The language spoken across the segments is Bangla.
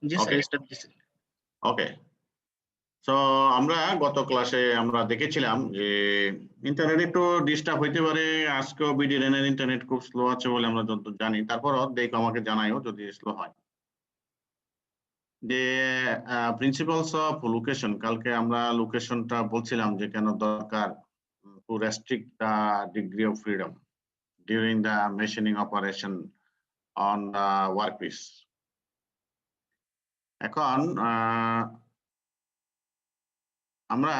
জি Okay. স্যার স্টার্ট দিছি। ওকে, সো আমরা গত ক্লাসে আমরা দেখেছিলাম যে ইন্টারনেট একটু ডিস্টার্ব হইতে পারে। আজকেও বিডিএন এর ইন্টারনেট খুব স্লো আছে বলে আমরা যতদূর জানি। তারপরও দেখো আমাকে জানাইও যদি স্লো হয়। যে প্রিন্সিপালস অফ লোকেশন, কালকে আমরা লোকেশনটা বলছিলাম যে কেন দরকার to restrict the degree of freedom during the machining operation on the workpiece. এখন আমরা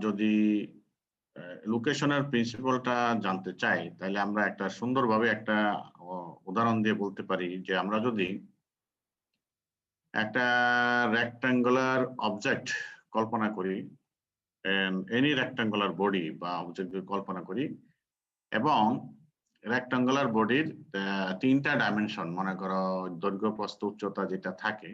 যদি লোকেশনের প্রিন্সিপালটা জানতে চাই তাহলে আমরা একটা সুন্দরভাবে একটা উদাহরণ দিয়ে বলতে পারি যে আমরা যদি একটা রেক্টাঙ্গুলার অবজেক্ট কল্পনা করি, এনি রেক্টাঙ্গুলার বডি বা অবজেক্ট কল্পনা করি এবং রেক্টাঙ্গুলার বডির তিনটা ডাইমেনশন মনে করো দৈর্ঘ্য প্রস্থ উচ্চতা যেটা থাকে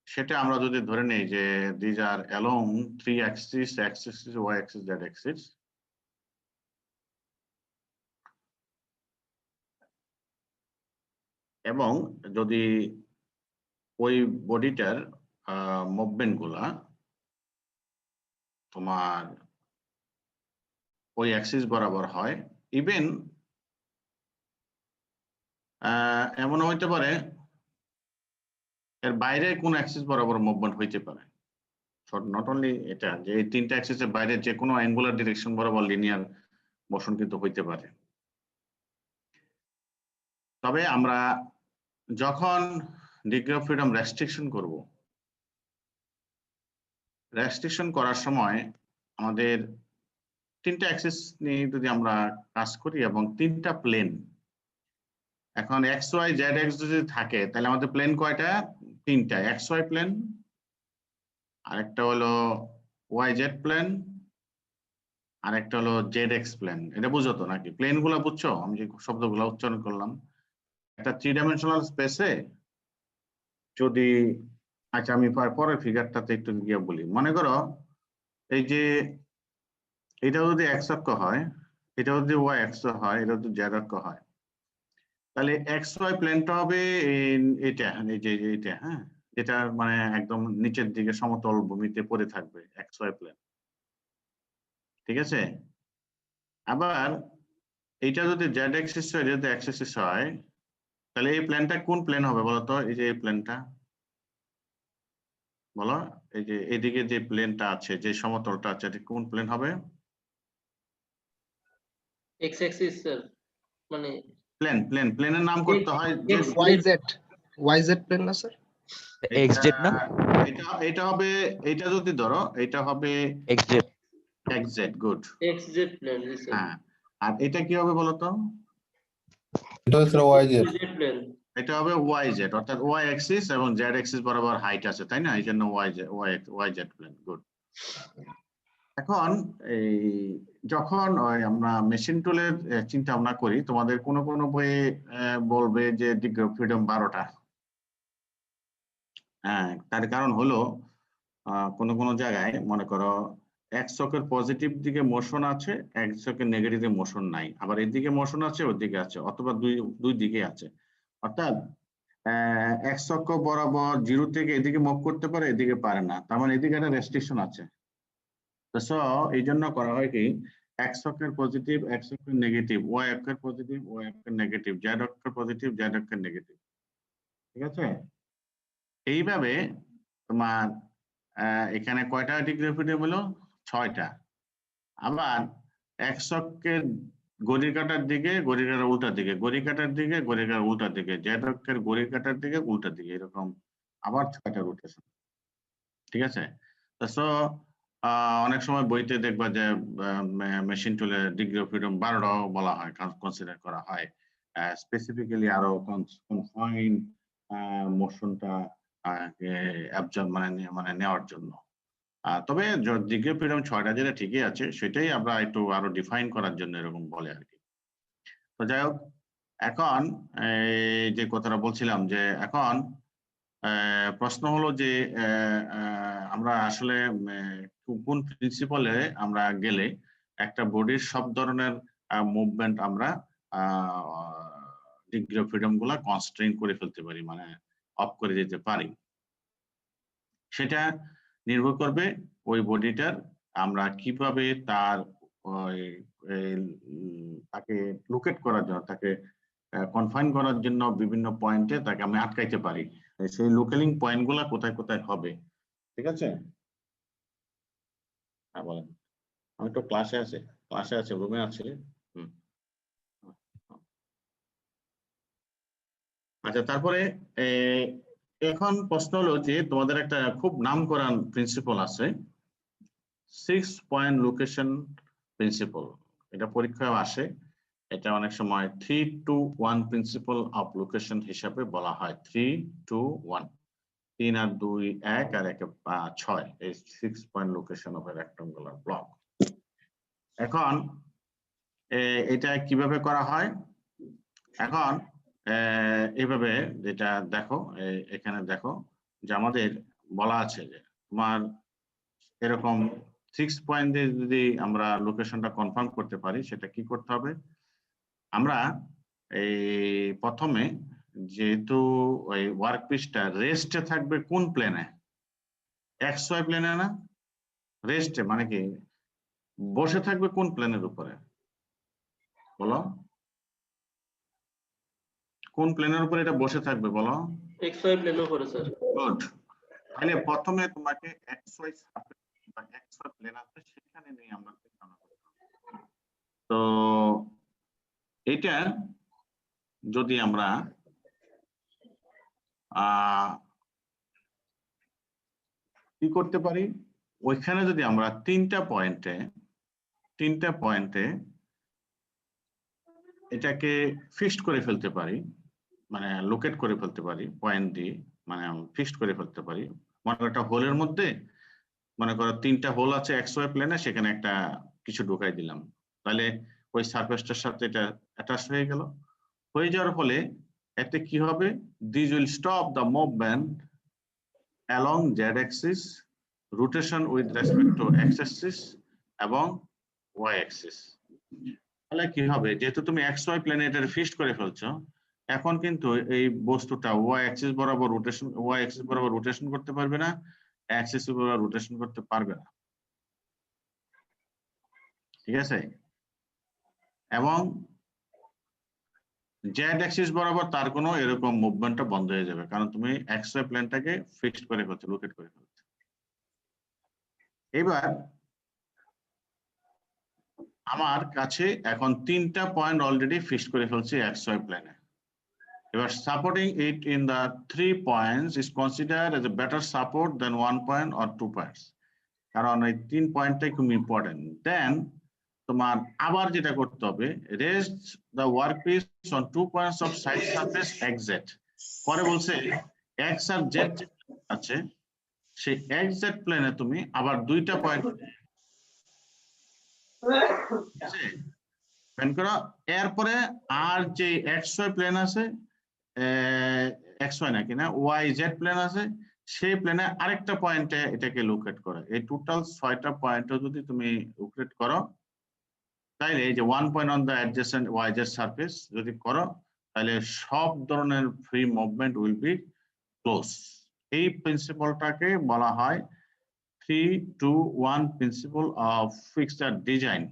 সেটা আমরা যদি ধরে নেই যে these are along 3 Axis, x Axis, y Axis, z Axis, এবং যদি ওই বডিটার মুভমেন্ট গুলা তোমার ওই অ্যাক্সিস বরাবর হয়, ইভেন এমন হইতে পারে এর বাইরে কোন অ্যাক্সিস বরাবর মুভমেন্ট হইতে পারে। নট অনলি এটা যে এই তিনটা অ্যাক্সিসের বাইরে যে কোনো অ্যাঙ্গুলার ডিরেকশন বরাবর লিনিয়ার মোশন কিন্তু হইতে পারে। তবে আমরা যখন ডিগ্রি অফ ফ্রিডম রেস্ট্রিকশন করব, রেস্ট্রিকশন করার সময় আমাদের তিনটা অ্যাক্সিস নিয়ে যদি আমরা কাজ করি এবং তিনটা প্লেন, এখন এক্স ওয়াই জেড এক্স যদি থাকে তাহলে আমাদের প্লেন কয়টা? তিনটা। এক্স ওয়াই প্লেন, আরেকটা হলো ওয়াই জেড প্লেন, আরেকটা হলো জেড এক্স প্লেন। এটা বুঝো তো নাকি? প্লেন গুলা বুঝছো? আমি যে শব্দগুলো উচ্চারণ করলাম, একটা 3 ডাইমেনশনাল স্পেসে যদি, আচ্ছা আমি পরের ফিগারটাতে একটু গিয়ে বলি। মনে করো এই যে এটা যদি এক্স অক্ষ হয়, এটা যদি ওয়াই অক্ষ হয়, এটা যদি জেড অক্ষ হয়, তাহলে এক্স ওয়াই প্লেনটা হবে এটা, এই যে এটা, হ্যাঁ, যেটা মানে একদম নিচের দিকে সমতল ভূমিতে পড়ে থাকবে এক্স ওয়াই প্লেন, ঠিক আছে? আবার এটা যদি জেড এক্সিস হয়, যদি এক্স এক্সিস হয়, তাহলে এই প্লেনটা কোন প্লেন হবে বলতো? এই যে এই প্লেনটা বলো, এই যে এদিকে যে প্লেনটা আছে, যে সমতলটা আছে, এটা কোন প্লেন হবে? এক্স অ্যাক্সিস স্যার, মানে প্লেনের নাম করতে হয় যে ওয়াইজেড প্লেন না স্যার? এক্সজেড না, এটা হবে, এটা যদি ধরো এটা হবে XZ. XZ, good. X Z plane sir. হ্যাঁ, আর এটা কি হবে বলতো? এটা হচ্ছে ওয়াইজেড। Z plane. এটা হবে ওয়াই জেড, অর্থাৎ ওয়াই অ্যাক্সিস এবং জেড অ্যাক্সিস বরাবর হাইট আছে, তাই না? এই জন্য ওয়াই জেড প্লেন, গুড। এখন এই যখন আমরা মেশিন টুলের চিন্তা ভাবনা করি, তোমাদের কোনো কোনো বইয়ে বলবে যে ডিগ্রি অফ ফ্রিডম 12টা। হ্যাঁ, তার কারণ হলো কোনো কোনো জায়গায় মনে করো এক চকের পজিটিভ দিকে মোশন আছে, এক চকের নেগেটিভে মোশন নাই, আবার এদিকে মোশন আছে, ওদিকে আছে, অথবা দুই দিকে আছে। অর্থাৎ এক চক্র বরাবর 0 থেকে এদিকে মুভ করতে পারে, এদিকে পারে না, তার মানে এদিকে একটা রেস্ট্রিকশন আছে। সো এই জন্য করা হয় কি, এক্স অক্ষের পজিটিভ, এক্স অক্ষের নেগেটিভ, ওয়াই অক্ষের পজিটিভ, ওয়াই অক্ষের নেগেটিভ, জেড অক্ষের পজিটিভ, জেড অক্ষের নেগেটিভ, ঠিক আছে? এইভাবে তোমার এখানে কয়টা ডিগ্রি অফ ফ্রিডম হলো? 6টা। আবার এক্স অক্ষের ঘড়ির কাঁটার দিকে, ঘড়ির কাঁটার উল্টা দিকে, ঘড়ির কাঁটার দিকে, ঘড়ির কাঁটার উল্টা দিকে, জেড অক্ষের ঘড়ির কাঁটার দিকে, উল্টা দিকে, এরকম আবার 6টা রোটেশন, ঠিক আছে? সো অনেক সময় বইতে দেখবা যে মেশিন টুলে ডিগ্রি অফ ফ্রিডম 12টাও বলা হয়, কনসিডার করা হয়, স্পেসিফিক্যালি আরো কনফাইন মোশনটা মানে নেওয়ার জন্য। তবে ডিগ্রি অফ ফ্রিডম 6টা যেটা ঠিকই আছে, সেটাই আমরা একটু আরো ডিফাইন করার জন্য এরকম বলে আর কি। তো যাই হোক, এখন এই যে কথাটা বলছিলাম যে এখন প্রশ্ন হলো যে আমরা আসলে কোন প্রিন্সিপালে আমরা গেলে একটা বডির সব ধরনের মুভমেন্ট আমরা ডিগ্রি অফ ফ্রিডম গুলা কনস্ট্রেইন করে ফেলতে পারি, মানে অফ করে দিতে পারি। সেটা নির্ভর করবে ওই বডিটার আমরা কিভাবে তার তাকে লোকেট করার জন্য, তাকে কনফাইন করার জন্য বিভিন্ন পয়েন্টে তাকে আমি আটকাইতে পারি। সেই লোকেলিং পয়েন্ট গুলা কোথায় কোথায় হবে, ঠিক আছে? হ্যাঁ বলেন। আমি তো ক্লাসে আছে, রুমে আছি। আচ্ছা, তারপরে এখন প্রশ্ন হলো যে তোমাদের একটা খুব নামকরা প্রিন্সিপাল আছে, 6 পয়েন্ট লোকেশন প্রিন্সিপাল। এটা পরীক্ষায় আসে। এটা অনেক সময় 3-2-1 প্রিন্সিপাল অফ লোকেশন হিসাবে বলা হয়। 3-2-1, 3 আর 2 1 আর 1 6, এই 6 point location of A rectangular block. এখন এটা কিভাবে করা হয়? এখন এইভাবে যেটা দেখো, এখানে দেখো যে আমাদের বলা আছে যে তোমার এরকম 6 পয়েন্ট দিয়ে যদি আমরা লোকেশনটা কনফার্ম করতে পারি, সেটা কি করতে হবে? আমরা এই প্রথমে যেহেতু ওই ওয়ার্ক পিসটা রেস্টে থাকবে কোন প্লেনে? XY প্লেনে না, রেস্টে মানে কি বসে থাকবে কোন প্লেনের উপরে বলো? কোন প্লেনের উপরে এটা বসে থাকবে বলো? XY প্লেন উপরে স্যার। গুড। তাহলে প্রথমে তোমাকে XY বা XY প্লেন আছে সেখানে নিয়ে আমরা চিন্তা করব। তো এটা যদি আমরা কি করতে পারি, ওইখানে যদি আমরা তিনটা পয়েন্টে এটাকে ফিক্সড করে ফেলতে পারি, মানে লোকেট করে ফেলতে পারি পয়েন্ট দিয়ে, মানে ফিক্সড করে ফেলতে পারি। মনে করো একটা হোলের মধ্যে, মনে করো 3টা হোল আছে XY প্লেনে, সেখানে একটা কিছু ঢুকাই দিলাম, তাহলে ওই সারফেসটার সাথে এটা অ্যাটাচ হয়ে গেল। হয়ে যাওয়ার ফলে এতে কি হবে? This will stop the movement along z axis, rotation with respect to x axis এবং y axis। তাহলে কি হবে? যেহেতু তুমি XY প্লেনে এটা ফিক্সড করে ফেলছো, এখন কিন্তু এই বস্তুটা y axis বরাবর রোটেশন করতে পারবে না, axis বরাবর রোটেশন করতে পারবে না, ঠিক আছে? এবং z axis বরাবর তার কোনো এরকম মুভমেন্টটা বন্ধ হয়ে যাবে, কারণ তুমি XY প্লেনটাকে ফিক্সড করে ফেলছো, লোকেট করে ফেলছো। এবার আমার কাছে এখন 3টা পয়েন্ট অলরেডি ফিক্সড করে ফেলছি XY প্লেনে। এবার supporting it in the 3 points is considered as a better support than 1 point or 2 points, কারণ এই 3 পয়েন্টটাই খুব ইম্পর্টেন্ট। দেন তোমার আবার যেটা করতে হবে, rest the work piece on 2 points of side surface XZ। পরে বলছে X আর Z আছে, সেই XZ প্লেনে তুমি আবার 2টা পয়েন্ট এরপরে আর যে XY প্লেন আছে, XY নাকি না YZ প্লেন আছে, সেই প্লেনে আরেকটা পয়েন্টে এটাকে লোকেট করে। এই টোটাল 6টা পয়েন্টে যদি তুমি লোকেট করো, তাইলে এই যে 1 point on the adjacent YZ surface যদি করো, তাহলে সব ধরনের free movement will be close. এই প্রিন্সিপালটাকে বলা হয় 3-2-1 principal of fixed design.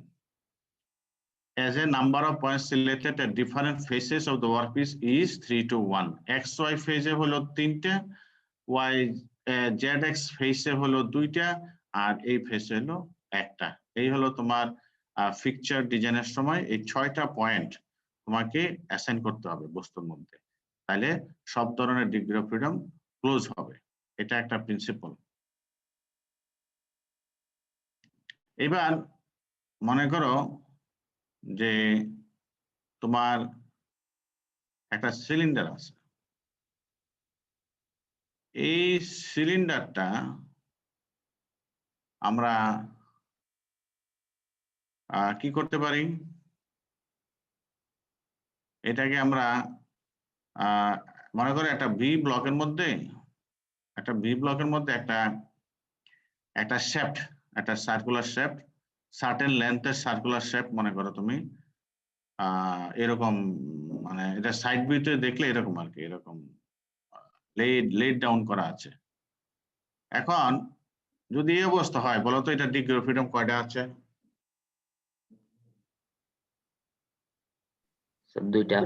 As a number of points selected at different phases of the workpiece is 3-1. XY phase হলো 3টা, ZX phase হলো 2টা, আর এই phase হলো 1টা। এই হলো তোমার ফিকচার ডিজাইনের সময় এই 6টা পয়েন্ট তোমাকে অ্যাসাইন করতে হবে বস্তুর মধ্যে, তাহলে সব ধরনের ডিগ্রি অফ ফ্রিডম ক্লোজ হবে। এটা একটা প্রিন্সিপাল। এবার মনে করো যে তোমার একটা সিলিন্ডার আছে, এই সিলিন্ডারটা আমরা কি করতে পারি? এটাকে আমরা মনে করো একটা ভি ব্লকের মধ্যে একটা শেফট, একটা সার্কুলার শেফট, সার্টেন লেন্থের সার্কুলার শেফট মনে করো তুমি, এরকম, মানে এটা সাইড ভিউতে দেখলে এরকম আর কি, এরকম লেড ডাউন করা আছে। এখন যদি এই অবস্থা হয় বলতো এটা ডিগ্রি অফ ফ্রিডম কয়টা আছে? স্যার দুইটা।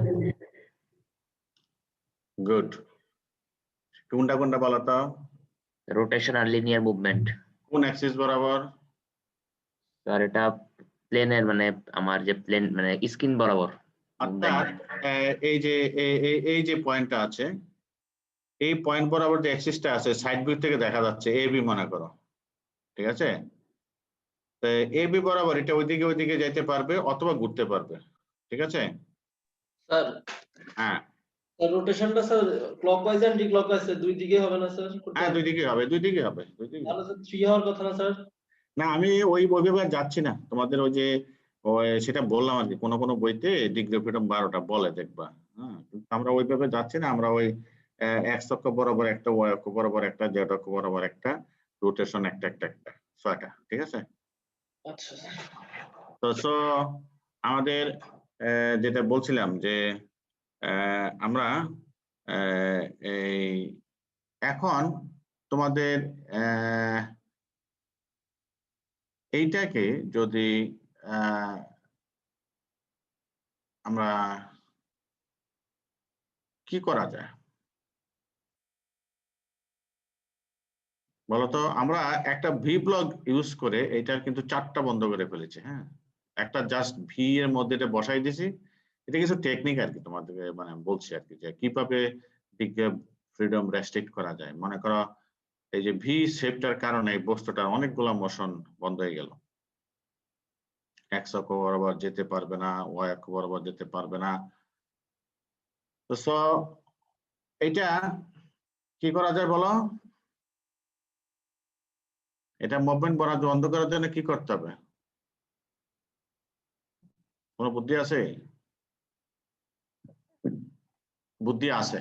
গুড। কোনটা কোনটা বলতো? রোটেশন আর লিনিয়ার মুভমেন্ট। কোন অ্যাক্সিস বরাবর? স্যার এটা প্লেনের মানে আমার যে প্লেন মানে স্ক্রিন বরাবর। অর্থাৎ এই যে এই যে পয়েন্টটা আছে, এই পয়েন্ট বরাবর যে অ্যাক্সিসটা আছে সাইড ভিউ থেকে দেখা যাচ্ছে এ বি মনে করো, ঠিক আছে? তো এ বি বরাবর এটা ওইদিকে যেতে পারবে অথবা ঘুরতে পারবে, ঠিক আছে? স্যার হ্যাঁ রোটেশনটা স্যার ক্লকওয়াইজ এন্ড ক্লকওয়াইজ দুই দিকে হবে না স্যার? হ্যাঁ, দুই দিকে হবে। তাহলে স্যার 3 হওয়ার কথা না স্যার? না, আমি ওইভাবে আর যাচ্ছি না। তোমাদের ওই যে সেটা বললাম আর কি, কোনো কোনো বইতে ডিগ্রি অফ ফ্রিডম 12টা বলে দেখবা। হ্যাঁ, কিন্তু আমরা ওইভাবে যাচ্ছি না। আমরা ওই এক্স অক্ষ বরাবর একটা, ওয়াই অক্ষ বরাবর একটা, জেড অক্ষ বরাবর একটা, রোটেশন একটা 6টা, ঠিক আছে? আচ্ছা স্যার। তো আমাদের যেটা বলছিলাম যে আমরা এই এখন তোমাদের এইটাকে যদি আমরা কি করা যায় বলতো? আমরা একটা ভি ব্লক ইউজ করে এটা কিন্তু 4টা বন্ধ করে ফেলেছি। হ্যাঁ, একটা জাস্ট ভি এর মধ্যে এটা বসাই দিছি। এটা কিছু টেকনিক আর কি তোমাদেরকে মানে বলছি আর কি, যে কিভাবে ডিগ্রি অফ ফ্রিডম রেস্ট্রিক্ট করা যায়। মনে করো এই যে ভি শেপটার কারণে এই বস্তুটা অনেকগুলো মোশন বন্ধ হয়ে গেল। এক্স অক্ষ বরাবর যেতে পারবে না, ওয়াই অক্ষ বরাবর যেতে পারবে না। তো এটা কি করা যায় বলো? এটা মুভমেন্ট বন্ধ করার জন্য কি করতে হবে? কোনো বুদ্ধি আছে? বুদ্ধি আছে।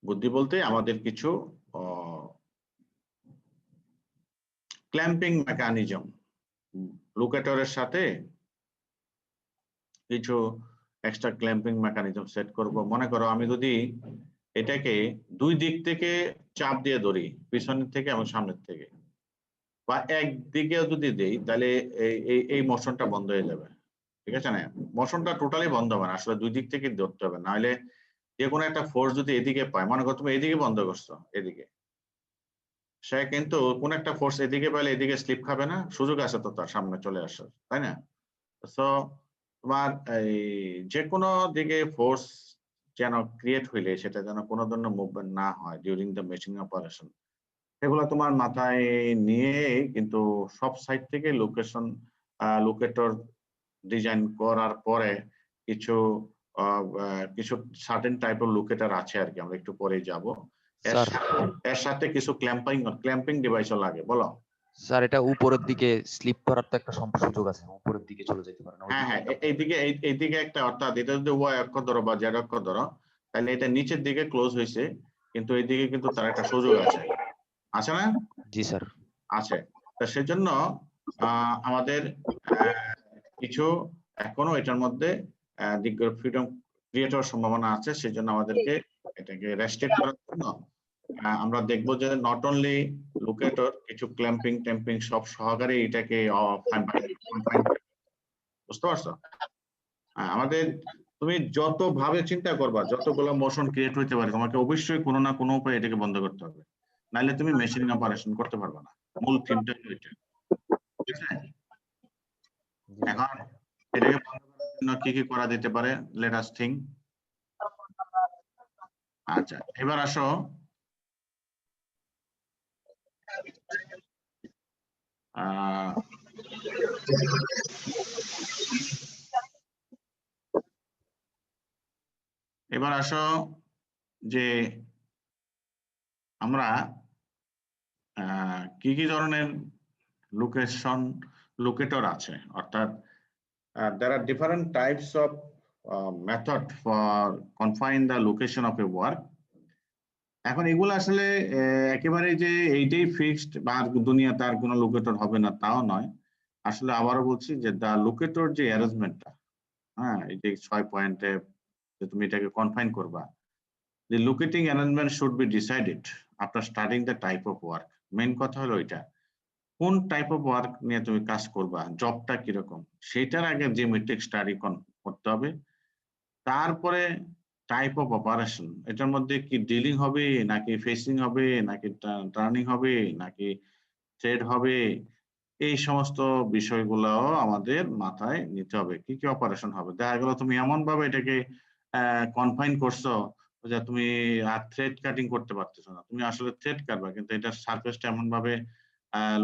বুদ্ধি বলতে আমাদের কিছু ক্ল্যাম্পিং মেকানিজম, লোকেটরের সাথে কিছু এক্সট্রা ক্ল্যাম্পিং মেকানিজম সেট করব। মনে করো আমি যদি এটাকে দুই দিক থেকে চাপ দিয়ে ধরি, পিছনের থেকে এবং সামনের থেকে, বা একদিকেও যদি দেই, তাহলে এই মোশনটা বন্ধ হয়ে যাবে, ঠিক আছে? না, মোশনটা টোটালি বন্ধ হবে না, আসলে দুই দিক থেকে ধরতে হবে, নাহলে যে কোনো একটা ফোর্স যদি এদিকে পায়, মনে করো তুমি এদিকে বন্ধ করছো, এদিকে সে কিন্তু কোন একটা ফোর্স এদিকে পাইলে এদিকে স্লিপ খাবে না, সুযোগ আছে তো তার সামনে চলে আসার, তাই না? সো তোমার এই যে কোনো দিকে ফোর্স যেন ক্রিয়েট হইলে সেটা যেন কোনো ধরনের মুভমেন্ট না হয় ডিউরিং দ্য মেশিং অপারেশন, সেগুলো তোমার মাথায় নিয়ে কিন্তু সব সাইড থেকে লোকেটর ডিজাইন করার পরে কিছু কিছু সার্টেন টাইপের লোকেটর আছে আর কি, আমরা একটু পরে যাব। স্যার এর সাথে কিছু ক্ল্যাম্পিং ডিভাইসও লাগে। বলো। স্যার এটা উপরের দিকে স্লিপ করার তো একটা সুযোগ আছে, উপরের দিকে চলে যেতে পারে না? হ্যাঁ হ্যাঁ, এইদিকে একটা, অর্থাৎ এটা যদি ওয়াই অক্ষ ধরো বা জেড অক্ষ ধরো, তাহলে এটা নিচের দিকে ক্লোজ হয়েছে, কিন্তু এইদিকে কিন্তু তার একটা সুযোগ আছে, আছে না? জি স্যার। আছে। তা সেজন্য আমাদের কিছু এখনো এটার মধ্যে ডিগ্রি অফ ফ্রিডম ক্রিয়েট হওয়ার সম্ভাবনা আছে। সেজন্য আমাদেরকে এটাকে রেস্ট্রিক্ট করার জন্য আমরা দেখবো যে নট অনলি লোকেটর, কিছু ক্ল্যাম্পিং টেম্পিং সব সহকারে এটাকে বুঝতে পারছো? আমাদের তুমি যত ভাবে চিন্তা করবা, যতগুলো মোশন ক্রিয়েট হইতে পারে, তোমাকে অবশ্যই কোনো না কোনো উপায়ে এটাকে বন্ধ করতে হবে, নাহলে তুমি মেশিনিং অপারেশন করতে পারবে না। মূল থিমটা এটা, ঠিক আছে? এখন এটাকে বন্ধ করার জন্য কি কি করা যেতে পারে, লেট আস থিংক। আচ্ছা, এবার আসো যে আমরা কি কি ধরনের লোকেটর আছে, অর্থাৎ there are different types of method for confine the location of a work. এখন এগুলো আসলে একেবারে যে এইটাই ফিক্সড বা দুনিয়া তার কোনো লোকেটর হবে না তাও নয়। আসলে আবারও বলছি যে দা লোকেটর যে অ্যারেঞ্জমেন্টটা, হ্যাঁ, এই যে 6 পয়েন্টে যে তুমি এটাকে কনফাইন করবা, The locating arrangement should be decided after starting the type of work. Main কথা হলো এটা, কোন টাইপ অফ ওয়ার্ক নিয়ে তুমি কাজ করবা, জবটা কিরকম, সেটার আগে জিওমেট্রিক স্টাডি করতে হবে। তারপরে টাইপ অফ অপারেশন, এটার মধ্যে কি ডিলিং হবে নাকি ফেসিং হবে নাকি টার্নিং হবে নাকি থ্রেড হবে, এই সমস্ত বিষয়গুলোও আমাদের মাথায় নিতে হবে। কি কি অপারেশন হবে, দেখা গেল তুমি এমন ভাবে এটাকে কনফাইন করছো যে তুমি আর থ্রেড কাটিং করতে পারতেছো না, তুমি আসলে থ্রেড কাটবা কিন্তু এটার সারফেসটা এমন ভাবে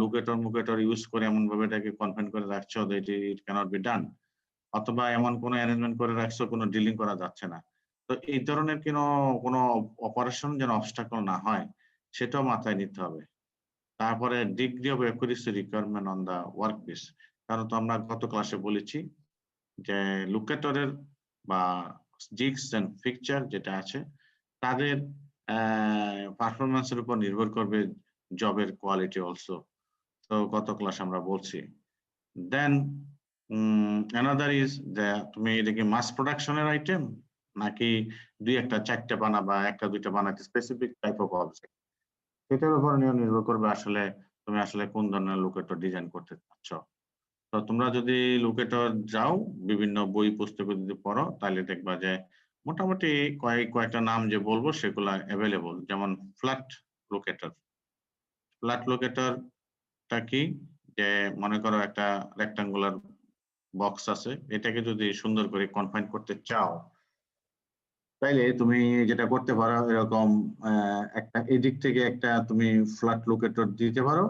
লুকেটর ইউজ করে এমন ভাবে এটাকে কনফাইন করে রাখছো that it cannot be done, অথবা এমন কোনো অ্যারেঞ্জমেন্ট করে রাখছো কোনো ডিলিং করা যাচ্ছে না। তো এই ধরনের কোনো অপারেশন যেন অবস্টাকল না হয় সেটাও মাথায় নিতে হবে। তারপরে degree of accuracy requirement on the work piece, কারণ তো আমরা গত ক্লাসে বলেছি যে লোকেটরের বা জিগস এন্ড ফিকচার যেটা আছে তাদের পারফরমেন্সের উপর নির্ভর করবে জবের কোয়ালিটি অলসো। তো গত ক্লাস আমরা বলছি। দেন অ্যানাদার ইজ যে তুমি এটাকে মাস প্রোডাকশনের আইটেম নাকি দুই একটা চারটা বানাবা, একটা দুইটা বানাতে স্পেসিফিক টাইপ অফ অবজেক্ট, সেটার উপর নির্ভর করবে আসলে তুমি আসলে কোন ধরনের লোকেটর ডিজাইন করতে চাচ্ছ। তো তোমরা যদি লোকেটর যাও বিভিন্ন বই পুস্তক যদি পড়ো তাহলে দেখবা যে মোটামুটি কয়েকটা নাম যে বলবো সেগুলা অ্যাভেলেবল। যেমন ফ্ল্যাট লোকেটর। ফ্ল্যাট লোকেটরটা কি, যে মনে করো একটা রেক্টাঙ্গুলার বক্স আছে, এটাকে যদি সুন্দর করে কনফাইন করতে চাও তাইলে তুমি যেটা করতে পারো এরকম একটা এদিক থেকে একটা তুমি ফ্ল্যাট লোকেটর দিতে পারো।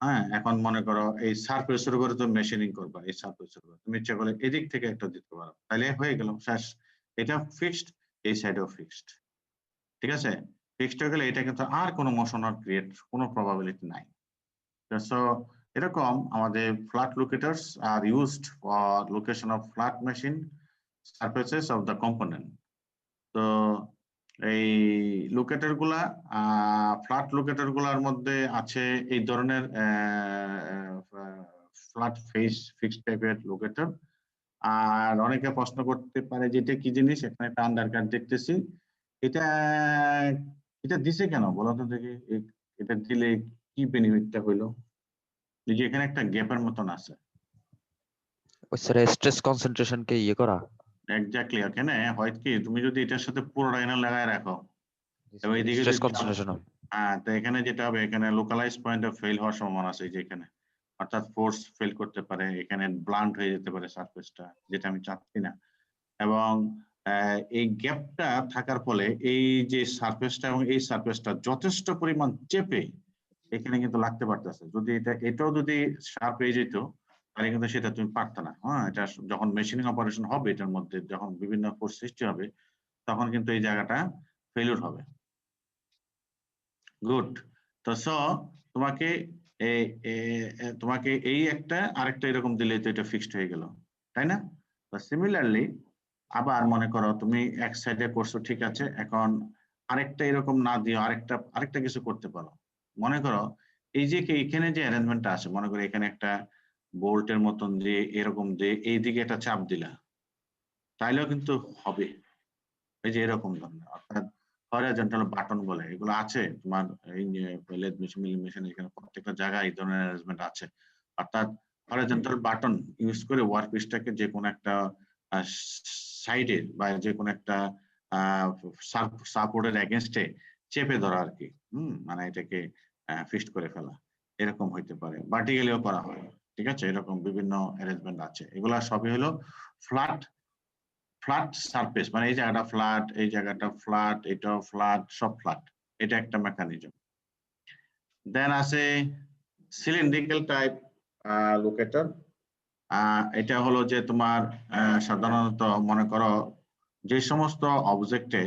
হ্যাঁ, এখন মনে করো এই সারফেসের উপরে তুমি মেশিনিং করবা, এই সারফেসের উপরে তুমি ইচ্ছা করলে এদিক থেকে একটা দিতে পারো, তাহলে হয়ে গেল শেষ। এটা ফিক্সড, এই সাইডেও ফিক্সড, ঠিক আছে। ফিক্সড হয়ে গেলে এটা কিন্তু আর কোনো মোশন আর ক্রিয়েট কোনো প্রবাবিলিটি নাই। সো এরকম আমাদের ফ্ল্যাট লোকেটরস আর used for location of flat machine surfaces of the component. তো এই লোকেটর গুলা ফ্ল্যাট লোকেটর গুলার মধ্যে আছে এই ধরনের ফ্ল্যাট ফেস ফিক্সড টাইপের লোকেটর। আর অনেকে প্রশ্ন করতে পারে যে এটা কি জিনিস, এখানে একটা আন্ডারকাট দেখতেছি, এটা এটা দিছে কেন বলো তো দেখি, এটা দিলে কি বেনিফিটটা হইলো? এই যে এখানে একটা গ্যাপের মতন আছে, ওই স্যার স্ট্রেস কনসেন্ট্রেশন কে ইয়ে করা। এক্স্যাক্টলি। এখানে হয় কি তুমি যদি এটার সাথে পুরো লাইনে লাগায় রাখো এবং এইদিকে স্ট্রেস যদি কনসেন্ট্রেশন তো এখানে যেটা হবে, এখানে লোকালাইজ পয়েন্ট অফ ফেল হওয়ার সম্ভাবনা আছে, যে এখানে অর্থাৎ ফোর্স ফেল করতে পারে, এখানে ব্লান্ট হয়ে যেতে পারে সারফেসটা, যেটা আমি চাচ্ছি না। এবং এই গ্যাপটা থাকার ফলে এই যে সারফেসটা এবং এই সারফেসটা যথেষ্ট পরিমাণ চেপে এখানে কিন্তু লাগতে পারতেছে। যদি এটাও যদি শার্প হয়ে যেত তাহলে কিন্তু সেটা তুমি পারত না। হ্যাঁ, এটা যখন মেশিনিং অপারেশন হবে, এটার মধ্যে যখন বিভিন্ন ফোর্স সৃষ্টি হবে তখন কিন্তু এই জায়গাটা ফেলিউর হবে। গুড। তো তোমাকে তোমাকে এই একটা আরেকটা এরকম দিলে তো এটা ফিক্সড হয়ে গেল, তাই না? তো সিমিলারলি আবার মনে করো তুমি এক সাইডে করছো, ঠিক আছে, এখন আরেকটা এরকম না দিয়ে আরেকটা কিছু করতে পারো। মনে করো এই যে এখানে যে অ্যারেঞ্জমেন্টটা আছে, মনে করো এখানে একটা বোল্টের মতন দিয়ে এরকম দিয়ে এইদিকে একটা চাপ দিলা, তাইলেও কিন্তু হবে। এই যে এরকম ধরনের, অর্থাৎ হরাইজন্টাল বাটন বলে এগুলো আছে তোমার এই লেদ মিলিং মেশিন, এখানে প্রত্যেকটা জায়গায় এই ধরনের অ্যারেঞ্জমেন্ট আছে। অর্থাৎ হরাইজন্টাল বাটন ইউজ করে ওয়ার্ক পিসটাকে যে কোনো একটা সাইডে বা যে কোনো একটা সাপোর্টের এগেনস্টে চেপে ধরা আর কি, মানে এটাকে ফিক্সড করে ফেলা, এরকম হইতে পারে। ভার্টিক্যালিও করা হয়, ঠিক আছে। এরকম বিভিন্ন অ্যারেঞ্জমেন্ট আছে, এগুলা সবই হলো ফ্ল্যাট সারফেস, মানে এই জায়গাটা ফ্ল্যাট, এই জায়গাটা ফ্ল্যাট, এটাও ফ্ল্যাট, সব ফ্ল্যাট, এটা একটা মেকানিজম। দেন আছে সিলিন্ড্রিক্যাল টাইপ লোকেটর। এটা হলো যে তোমার সাধারণত মনে করো যে সমস্ত অবজেক্টে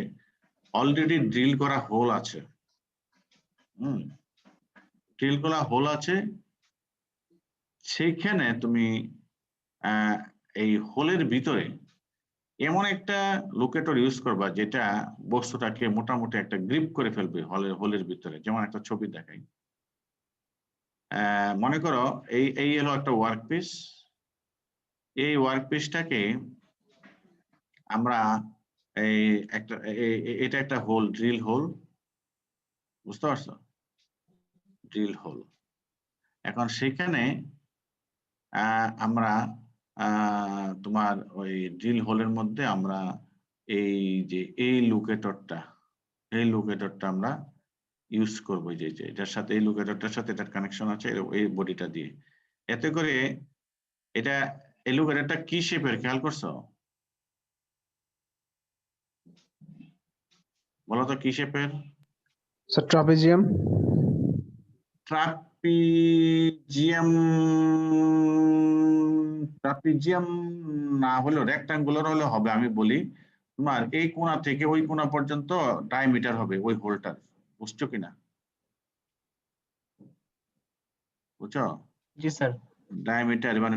অলরেডি ড্রিল করা হোল আছে, ড্রিল করা হোল আছে, সেইখানে তুমি এই হোলের ভিতরে এমন একটা লোকেটর ইউজ করবা যেটা বস্তুটাকে মোটামুটি একটা গ্রিপ করে ফেলবে হোলের ভিতরে। যেমন একটা ছবি দেখাই, মনে করো এই হলো একটা ওয়ার্ক পিস, এই ওয়ার্ক পিসটাকে আমরা এই একটা এটা একটা হোল, ড্রিল হোল, বুঝতে পারছো? Drill hole. এখন সেখানে আমরা তোমার ওই ড্রিল হোলের মধ্যে আমরা এই যে এই লোকেটরটা আমরা ইউজ করব, যে এটার সাথে এই লোকেটরটার সাথে এটার কানেকশন আছে এই বডিটা দিয়ে। এতে করে এটা এই লোকেটরটা কি শেপের খেয়াল করছো? বলো তো কি শেপের? Sir trapezium. ট্রাপিজিয়াম না হলেও রেক্টাঙ্গুলার হলে হবে। আমি বলি তোমার এই কোণা থেকে ওই কোণা পর্যন্ত ডায়ামিটার হবে ওই হোলটার, বুঝছো কিনা? বুঝছো? জি স্যার। ডায়ামিটার মানে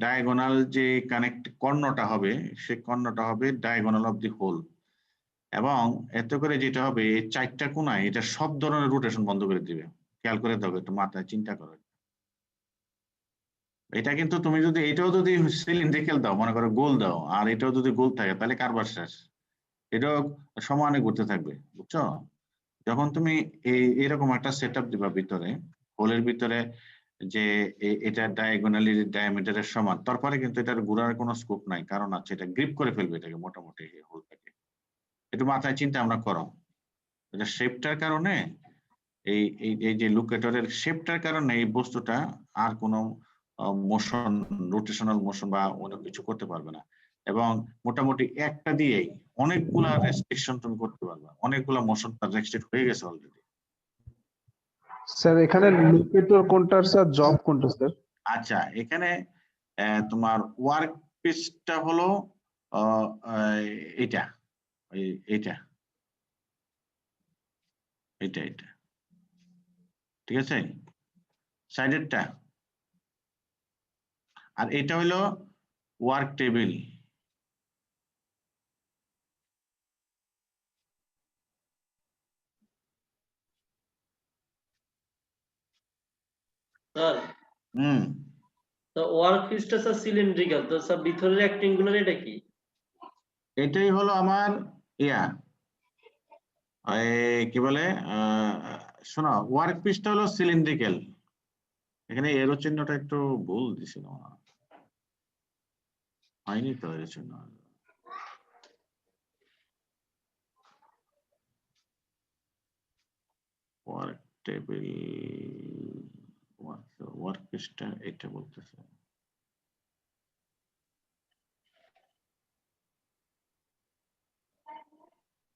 ডায়াগোনাল যে কানেক্ট কর্ণটা হবে, সেই কর্ণটা হবে ডায়াগোনাল অফ দি হোল। এবং এতে করে যেটা হবে, এই চারটা কোণায় এটা সব ধরনের রোটেশন বন্ধ করে দিবে। খেয়াল করে দাও, একটু মাথায় চিন্তা করো। এটা কিন্তু তুমি যদি এটাও যদি সিলিন্ড্রিক্যাল দাও, মনে করো গোল দাও, আর এটাও যদি গোল থাকে, তাহলে কারবার শেষ। এটাও সমানে ঘুরতে থাকবে, বুঝছো? যখন তুমি এরকম একটা সেটআপ দিবা ভিতরে, হোলের ভিতরে, যে এটা ডায়াগোনালি ডায়ামিটারের সমান, তারপরে কিন্তু এটার ঘোরার কোনো স্কোপ নাই, কারণ আছে এটা গ্রিপ করে ফেলবে এটাকে, মোটামুটি এই হোলটাকে। একটু মাথায় চিন্তা আমরা করো, এটা শেপটার কারণে, এই যে লোকেটরের শেপটার কারণে এই বস্তুটা আর কোনো মোশন, রোটেশনাল মোশন বা অন্য কিছু করতে পারবে না। এবং মোটামুটি একটা দিয়েই অনেকগুলা রেস্ট্রিকশন তুমি করতে পারবে, অনেকগুলা মোশন তার রেস্ট্রিক্ট হয়ে গেছে অলরেডি। স্যার এখানে লোকেটর কোনটা স্যার, জব কোনটা স্যার? আচ্ছা, এখানে তোমার ওয়ার্ক পিসটা হলো এটা, এইটা, এটা ঠিক আছে, সাইডেরটা। আর এটা হলো ওয়ার্ক টেবিল। স্যার হুম, তো ওয়ার্ক পিসটা স্যার সিলিন্ড্রিক্যাল, তো স্যার ভিতরে রেক্টেঙ্গুলার এটা কি? এটাই হলো আমার ইয়া, কি বলে, শোনো, ওয়ার্ক পিসটা হলো সিলিন্ড্রিক্যাল। এখানে এরো চিহ্নটা একটু ভুল দিছিল, হয়নি তো এরো চিহ্ন। ওয়ার্ক টেবিল, ওয়ার্ক পিসটা এটা বলতেছে।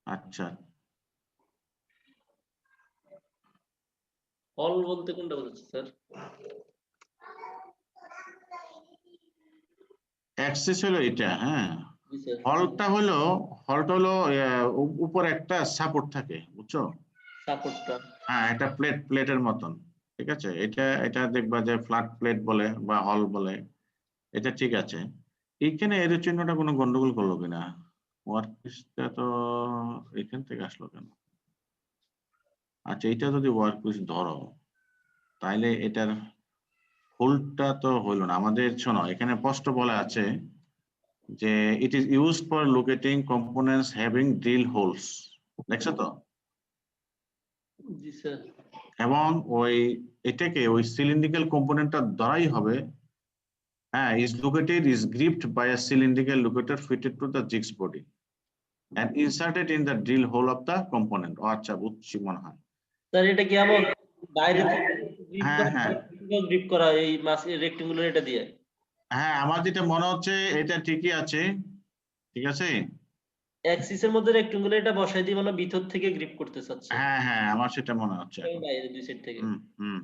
আচ্ছা, হল বলতে কোনটা বোঝাচ্ছে স্যার? অ্যাক্সেস হলো এটা, হ্যাঁ। জি স্যার। হলটা হলো উপরে একটা সাপোর্ট থাকে, বুঝছো? সাপোর্টটা। হ্যাঁ, এটা প্লেটের মতন, ঠিক আছে। এটা দেখবা যে ফ্ল্যাট প্লেট বলে বা হল বলে, এটা ঠিক আছে। এইখানে এর চিহ্নটা কোনো গন্ডগোল করলো কিনা? ওয়ার্ক পিসটা তো এখান থেকে আসলো কেন? আচ্ছা, এটা যদি ওয়ার্ক পিস ধরো, তাইলে এটার হোলটা তো হইলো না আমাদের। শোনো, এখানে স্পষ্ট বলা আছে যে it is used for locating components having drill holes, দেখছো তো? জি স্যার। এবং এটাকে ওই সিলিন্ড্রিক্যাল কম্পোনেন্টটা ধরাই হবে। হ্যাঁ, is gripped by a cylindrical locator fitted to the jigs body and inserted in the drill hole of the component. আচ্ছা, বুঝছি মনে হয়। স্যার এটা কি এমন বাইরে থেকে গ্রিপ হ্যাঁ, করা, হ্যাঁ, গ্রিপ করা এই মাস রেক্টেঙ্গুলার এটা দিয়ে? হ্যাঁ, আমার যেটা মনে হচ্ছে এটা ঠিকই আছে, ঠিক আছে। অ্যাক্সিসের মধ্যে রেক্টেঙ্গুলার এটা বসাই দিয়ে মানে ভিতর থেকে গ্রিপ করতে চাচ্ছে। হ্যাঁ, হ্যাঁ, আমার সেটা মনে হচ্ছে ওই এখন। বাইরে দুই সাইড থেকে। হুম,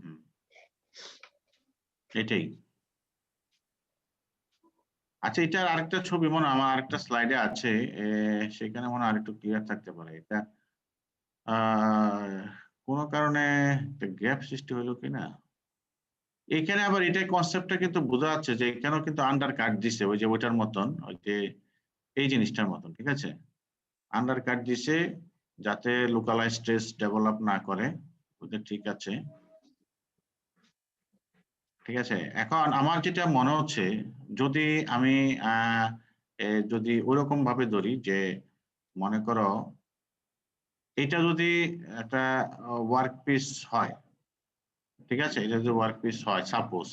এটাই। আচ্ছা, এটার আরেকটা ছবি মনে হয় আমার আরেকটা স্লাইডে আছে, সেখানে মনে হয় আরেকটু ক্লিয়ার থাকতে পারে। এটা কোনো কারণে একটা গ্যাপ সৃষ্টি হলো কিনা। এখানে আবার এটাই কনসেপ্টটা কিন্তু বোঝা যাচ্ছে যে এখানেও কিন্তু আন্ডার কাট দিছে, ওই যে ওইটার মতন, ওই যে এই জিনিসটার মতন, ঠিক আছে। আন্ডার কাট দিছে যাতে লোকালাইজ স্ট্রেস ডেভেলপ না করে, ওটা ঠিক আছে, ঠিক আছে। এখন আমার যেটা মনে হচ্ছে, যদি আমি যদি ওরকম ভাবে ধরি যে মনে করো এটা যদি একটা ওয়ার্ক পিস হয়, ঠিক আছে, এটা যদি ওয়ার্ক পিস হয় সাপোজ,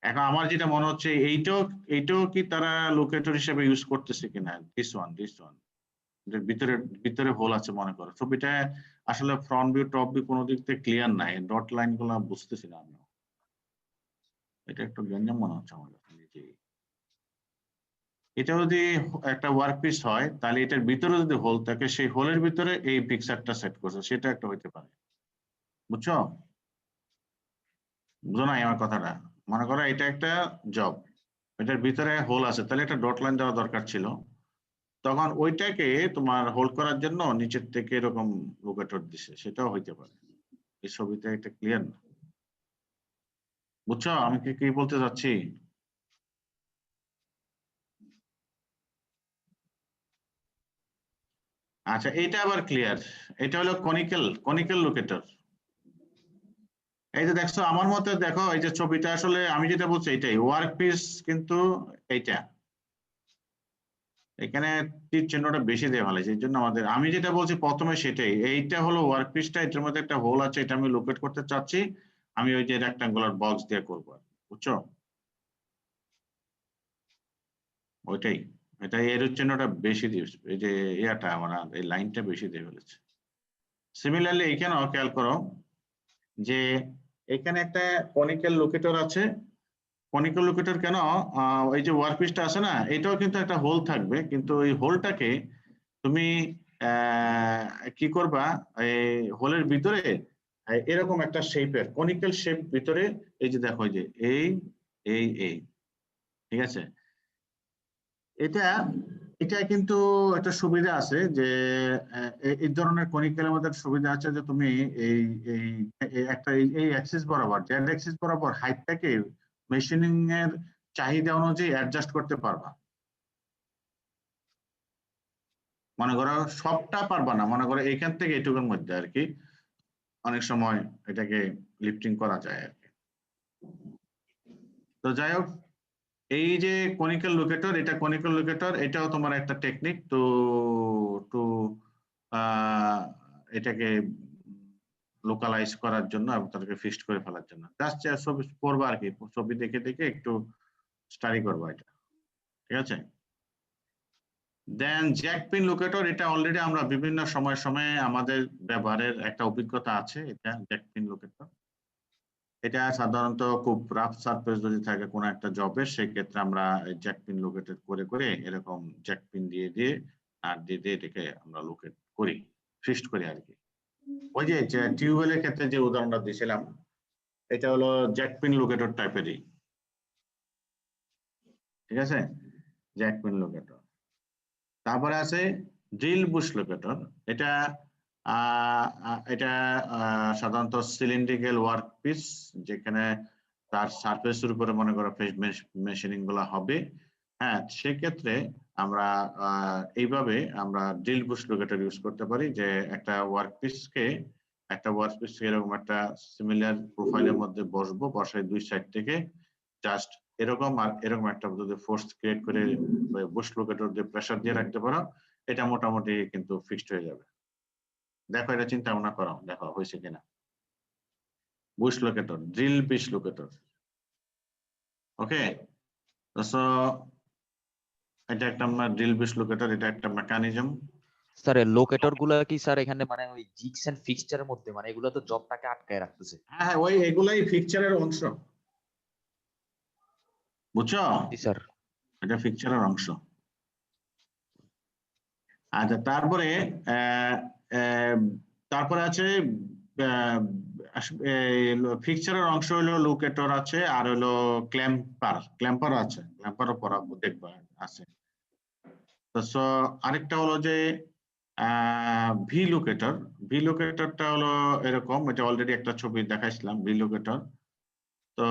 এখন আমার যেটা মনে হচ্ছে এইটাও কি তারা লোকেটর হিসেবে ইউজ করতেছে কিনা, দিস ওয়ান ভিতরে ভিতরে হোল আছে মনে করো, ছবিটা আসলে ফ্রন্ট ভিউ টপ ভিউ কোনো দিক থেকে ক্লিয়ার নাই, ডট লাইন গুলো বুঝতেছি না আমি, এটা একটু গ্যাঞ্জাম মনে হচ্ছে আমার কাছে নিজেই। এটা যদি একটা ওয়ার্ক পিস হয় তাহলে এটার ভিতরে যদি হোল থাকে, সেই হোলের ভিতরে এই পিকচারটা সেট করছে, সেটা একটা হইতে পারে, বুঝছো? বুঝো নাই আমার কথাটা? মনে করো এটা একটা জব, এটার ভিতরে হোল আছে, তাহলে একটা ডট লাইন দেওয়া দরকার ছিল, তখন ওইটাকে তোমার হোল্ড করার জন্য নিচের থেকে এরকম লোকেটর দিছে, সেটাও হইতে পারে। এই ছবিতে এটা ক্লিয়ার না, বুঝছো আমি কি বলতে চাচ্ছি? আচ্ছা, এটা আবার ক্লিয়ার, এটা হলো কনিক্যাল লোকেটর। এই যে দেখছো আমার মতে, দেখো এই যে ছবিটা আসলে আমি যেটা বলছি এটাই ওয়ার্ক পিস, কিন্তু এইটা এখানে তীর চিহ্নটা বেশি দেওয়া ভালো, এই জন্য আমাদের, আমি যেটা বলছি প্রথমে সেটাই, এইটা হলো ওয়ার্ক পিসটা, এটার মধ্যে একটা হোল আছে, এটা আমি লোকেট করতে চাচ্ছি, আমি ওই যে রেক্টাঙ্গুলার বক্স দিয়ে করবো, বুঝছো? ওইটাই, এটা এর চিহ্নটা বেশি দিয়েছে, এই যে ইয়াটা আমার এই লাইনটা বেশি দিয়ে ফেলেছে। সিমিলারলি এখানেও খেয়াল করো যে এখানে একটা কনিক্যাল লোকেটর আছে, কনিক্যাল লোকেটর কেন, এই যে ওয়ার্ক পিসটা আছে না, এটাও কিন্তু একটা হোল থাকবে, কিন্তু ওই হোলটাকে তুমি কি করবা, এই হোলের ভিতরে এরকম একটা শেপের কনিক্যাল শেপ ভিতরে, এই যে দেখো এই যে এই ঠিক আছে, এটা এটা কিন্তু একটা সুবিধা আছে যে এই ধরনের কনিক্যালের মধ্যে সুবিধা আছে যে তুমি এই এই একটা এই অ্যাক্সিস বরাবর, জেড অ্যাক্সিস বরাবর হাইটটাকে মেশিনিং এর চাহিদা অনুযায়ী অ্যাডজাস্ট করতে পারবা। মনে করো সবটা পারবা না, মনে করো এখান থেকে এইটুকুর মধ্যে আর কি অনেক সময় এটাকে লিফটিং করা যায় আর কি। তো যাই হোক, এই যে কনিক্যাল লোকেটর, এটাও তোমার একটা টেকনিক তো টু এটাকে লোকালাইজ করার জন্য এবং তাদেরকে ফিক্সড করে ফেলার জন্য, জাস্ট ছবি করবা আর কি, ছবি দেখে দেখে একটু স্টাডি করবা এটা, ঠিক আছে? দেন জ্যাকপিন লোকেটর, এটা অলরেডি আমরা বিভিন্ন সময়ে আমাদের ব্যবহারের একটা অভিজ্ঞতা আছে, এটা জ্যাকপিন লোকেটর। এটা সাধারণত খুব রাফ সারফেস যদি থাকে কোনো একটা জবের, সেক্ষেত্রে আমরা জ্যাকপিন লোকেটেড করে করে এরকম জ্যাকপিন দিয়ে দিয়ে আর দিয়ে দিয়ে এটাকে আমরা লোকেট করি, ফিক্সড করি আর কি। ওই যে টিউবওয়েলের ক্ষেত্রে যে উদাহরণটা দিয়েছিলাম, এটা হলো জ্যাকপিন লোকেটর টাইপেরই, ঠিক আছে, জ্যাকপিন লোকেটর। তারপরে আছে ড্রিল বুশ লোকেটর, এটা সাধারণত সিলিন্ড্রিক্যাল ওয়ার্ক পিস, যেখানে তার সারফেসের উপরে মনে করো মেশিনিং গুলো হবে, হ্যাঁ, সেক্ষেত্রে আমরা এইভাবে আমরা ড্রিল বুশ লোকেটর ইউজ করতে পারি, যে একটা ওয়ার্ক পিসকে এরকম একটা সিমিলার প্রোফাইলের মধ্যে বসাই দুই সাইড থেকে জাস্ট এরকম আর এরকম একটা যদি ফোর্স ক্রিয়েট করে বুশ লোকেটর দিয়ে প্রেসার দিয়ে রাখতে পারো, এটা মোটামুটি কিন্তু ফিক্সড হয়ে যাবে। দেখো এটা চিন্তা ভাবনা করো, দেখো হয়েছে কিনা। Bush locator, drill piece locator, okay. So এটা একটা ড্রিল পিস লোকেটর, এটা একটা মেকানিজম। স্যার লোকেটর গুলা কি স্যার এখানে মানে ওই জিগস এন্ড ফিক্সচারের মধ্যে, মানে এগুলো তো জবটাকে আটকায় রাখতেছে? হ্যাঁ, ওই এগুলাই ফিক্সচারের অংশ, বুঝছো? জি স্যার। এটা ফিক্সচারের অংশ। আচ্ছা, তারপরে আছে ফিক্সচারের অংশ হলো লোকেটর আছে, আর হলো ক্ল্যাম্পার আছে, ক্ল্যাম্পারও পড়াবো দেখবা আছে। তো আরেকটা হলো যে ভি লোকেটরটা হলো এরকম, এটা অলরেডি একটা ছবি দেখাইছিলাম ভি লোকেটর। তো